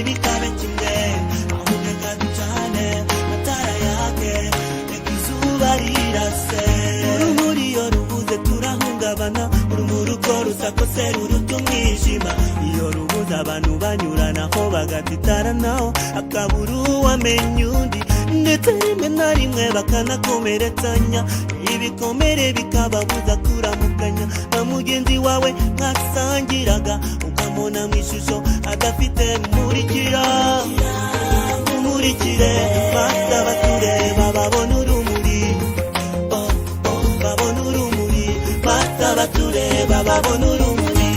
ntibikabe kimwe ahubwo reka ducane amatara yake reka izuba rirase urumuri iyo rubuze turahungabana urumuri uko rusakose ruruta umwijima iyo rubuze abantu banyuranaho bagatitaranaho akabura uwamenya undi ndetse rimwe na rimwe bakanakomeretsanya ibikomere bikababuza kuramukanya na mugenzi wawe mwasangiraga ukamubona mu ishusho adafite umurikira umurikire maze abatureba babona urumuri babona urumuri maze abatureba babona urumuri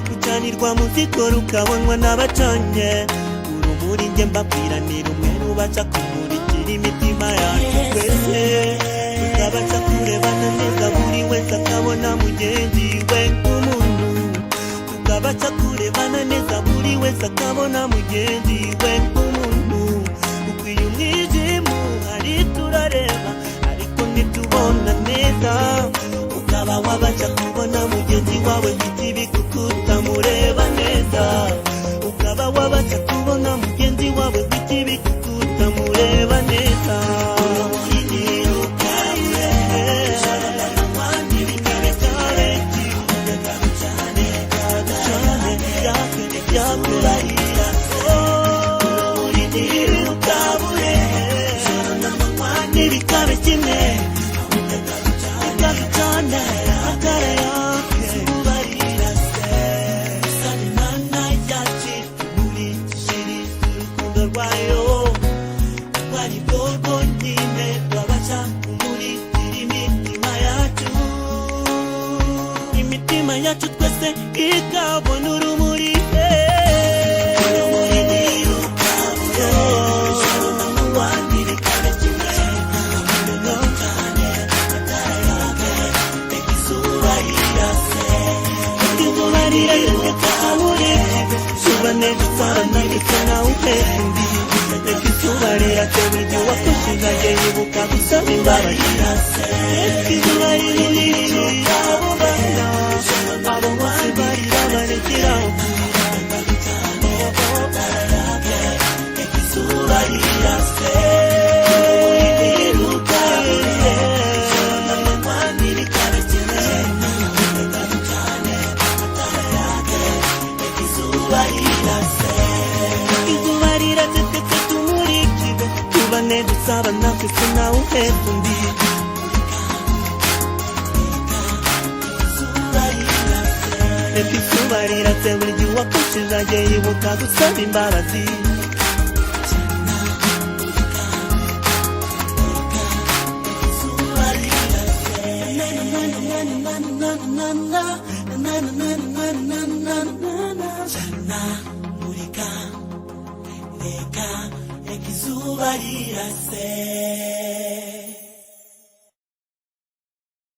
gucanirwa mu ziko rukabonwa n'abacanye urumuri njye mbabwira ni rumwe rubaca kumurikira imitima yacu twese tukabaca kurebana neza buri wese akabona mugenzi we nk'umuntu tukabaca kurebana neza buri wese akabona mugenzi we nk'umuntu ukwiye umwijima uhari turareba ariko ntitubona neza ukaba wabaca kubona mugenzi wawe ikibi kuko utamureba neza ukaba wabaca kubona mugenzi wawe ikibi kuko utamureba neza ntibikabe kimwe imitima yacu twese ikabona urumuri Subane gusarana ndetse nawe upendi reka izuba rirase buri gihe wakushigaye yibuka gusaba imbabazi reka izuba riririca abo bana abo bose barira barekeraho reka izuba rirase dusabana twese nawe uhetse undi reka izuba rirase buri gihe uwakushije yibuka gusaba imbabazi Reka izuba rirase